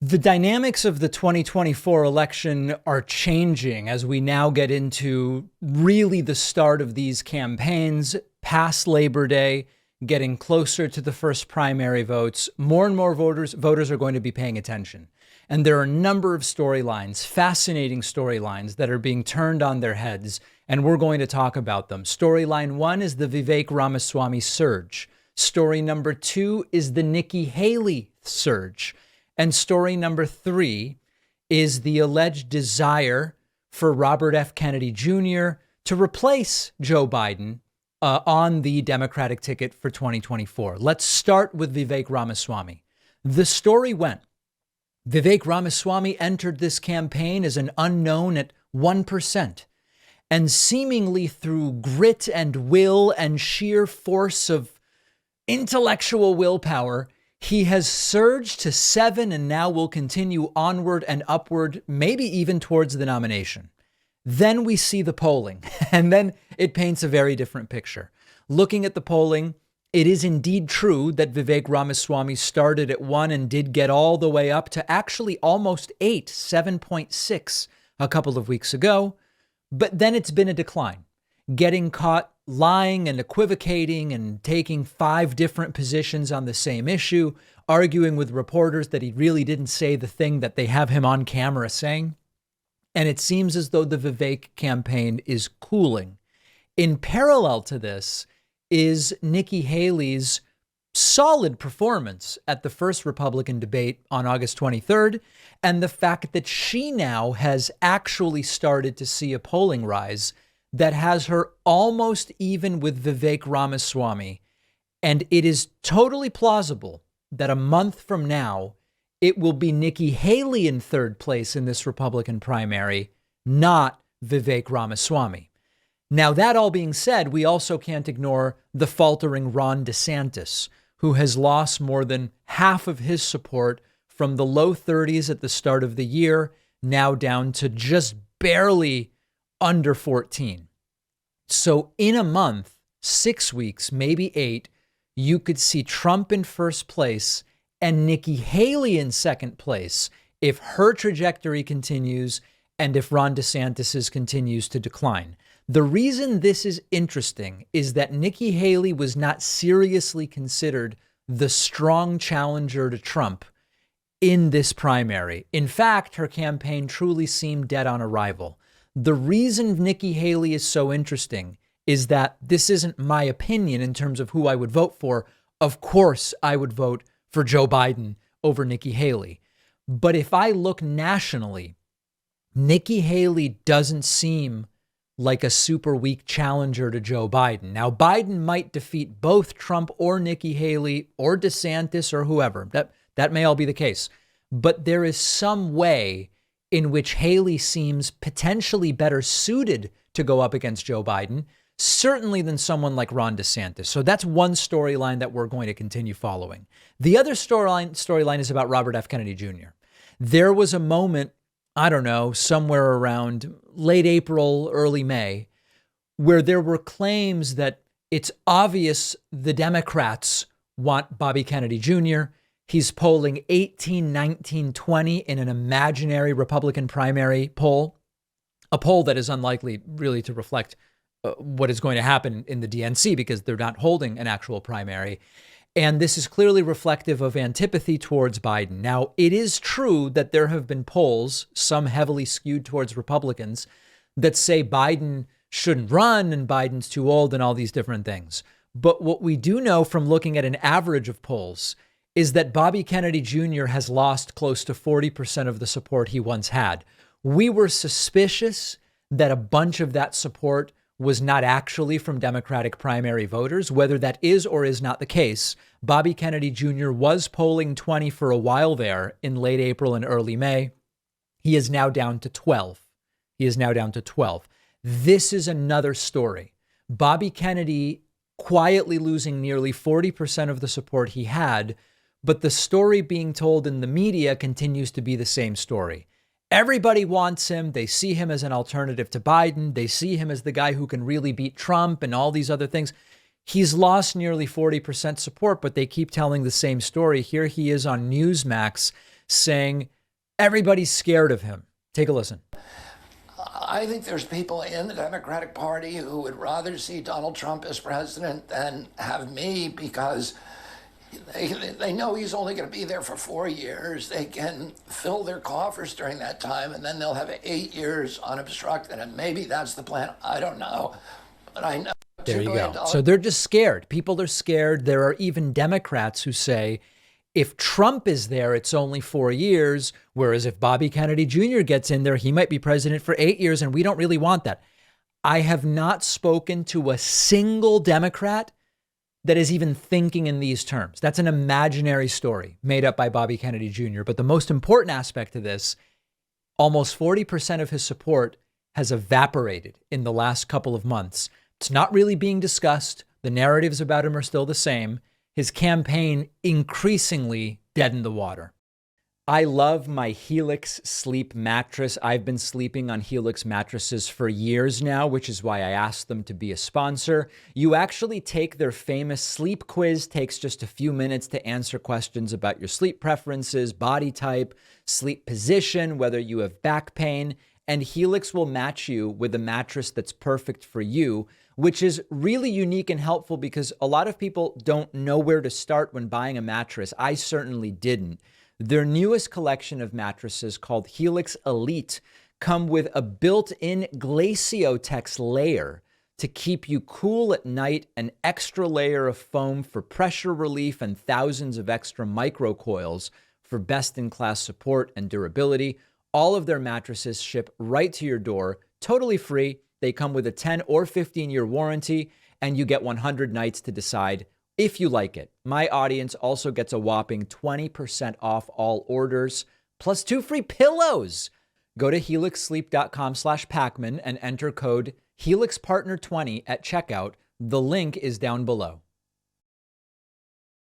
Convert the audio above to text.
The dynamics of the 2024 election are changing as we now get into really the start of these campaigns past Labor Day, getting closer to the first primary votes. More and more voters are going to be paying attention. And there are a number of storylines, fascinating storylines that are being turned on their heads, and we're going to talk about them. Storyline one is the Vivek Ramaswamy surge. Story number two is the Nikki Haley surge. And story number three is the alleged desire for Robert F. Kennedy Jr. to replace Joe Biden on the Democratic ticket for 2024. Let's start with Vivek Ramaswamy. The story went, Vivek Ramaswamy entered this campaign as an unknown at 1%. And seemingly through grit and will and sheer force of intellectual willpower, he has surged to 7 and now will continue onward and upward, maybe even towards the nomination. Then we see the polling, and then it paints a very different picture. Looking at the polling, it is indeed true that Vivek Ramaswamy started at 1 and did get all the way up to actually almost 8, 7.6 a couple of weeks ago. But then it's been a decline, getting caught lying and equivocating and taking 5 different positions on the same issue, arguing with reporters that he really didn't say the thing that they have him on camera saying. And it seems as though the Vivek campaign is cooling. In parallel to this is Nikki Haley's solid performance at the first Republican debate on August 23rd, and the fact that she now has actually started to see a polling rise that has her almost even with Vivek Ramaswamy. And it is totally plausible that a month from now, it will be Nikki Haley in third place in this Republican primary, not Vivek Ramaswamy. Now, that all being said, we also can't ignore the faltering Ron DeSantis, who has lost more than half of his support from the low 30s at the start of the year, now down to just barely under 14. So in a month, 6 weeks, maybe 8, you could see Trump in first place and Nikki Haley in second place if her trajectory continues and if Ron DeSantis's continues to decline. The reason this is interesting is that Nikki Haley was not seriously considered the strong challenger to Trump in this primary. In fact, her campaign truly seemed dead on arrival. The reason Nikki Haley is so interesting is that this isn't my opinion in terms of who I would vote for. Of course, I would vote for Joe Biden over Nikki Haley. But if I look nationally, Nikki Haley doesn't seem like a super weak challenger to Joe Biden. Now, Biden might defeat both Trump or Nikki Haley or DeSantis or whoever. That may all be the case. But there is some way in which Haley seems potentially better suited to go up against Joe Biden, certainly than someone like Ron DeSantis. So that's one storyline that we're going to continue following. The other storyline is about Robert F. Kennedy Jr. There was a moment, I don't know, somewhere around late April, early May, where there were claims that it's obvious the Democrats want Bobby Kennedy Jr. He's polling 18, 19, 20 in an imaginary Republican primary poll, a poll that is unlikely really to reflect what is going to happen in the DNC because they're not holding an actual primary. And this is clearly reflective of antipathy towards Biden. Now, it is true that there have been polls, some heavily skewed towards Republicans, that say Biden shouldn't run and Biden's too old and all these different things. But what we do know from looking at an average of polls is that Bobby Kennedy Jr. has lost close to 40% of the support he once had. We were suspicious that a bunch of that support was not actually from Democratic primary voters. Whether that is or is not the case, Bobby Kennedy Jr. was polling 20 for a while there in late April and early May. He is now down to 12. This is another story. Bobby Kennedy quietly losing nearly 40% of the support he had, but the story being told in the media continues to be the same story. Everybody wants him. They see him as an alternative to Biden. They see him as the guy who can really beat Trump and all these other things. He's lost nearly 40% support, but they keep telling the same story. Here he is on Newsmax saying Everybody's scared of him. Take a listen. I think there's people in the Democratic Party who would rather see Donald Trump as president than have me, because they know he's only going to be there for 4 years. They can fill their coffers during that time, and then they'll have 8 years unobstructed. And maybe that's the plan. I don't know. But I know. There you go. So they're just scared. People are scared. There are even Democrats who say, if Trump is there, it's only 4 years, whereas if Bobby Kennedy Jr. gets in there, he might be president for 8 years, and we don't really want that. I have not spoken to a single Democrat that is even thinking in these terms. That's an imaginary story made up by Bobby Kennedy Jr. But the most important aspect of this, almost 40% of his support has evaporated in the last couple of months. It's not really being discussed. The narratives about him are still the same. His campaign increasingly dead in the water. I love my Helix sleep mattress. I've been sleeping on Helix mattresses for years now, which is why I asked them to be a sponsor. You actually take their famous sleep quiz, takes just a few minutes to answer questions about your sleep preferences, body type, sleep position, whether you have back pain, and Helix will match you with a mattress that's perfect for you, which is really unique and helpful because a lot of people don't know where to start when buying a mattress. I certainly didn't. Their newest collection of mattresses, called Helix Elite, come with a built-in Glaciotex layer to keep you cool at night, an extra layer of foam for pressure relief, and thousands of extra microcoils for best-in-class support and durability. All of their mattresses ship right to your door, totally free. They come with a 10 or 15-year warranty, and you get 100 nights to decide if you like it. My audience also gets a whopping 20% off all orders, plus 2 free pillows. Go to helixsleep.com/Pacman and enter code HelixPartner20 at checkout. The link is down below.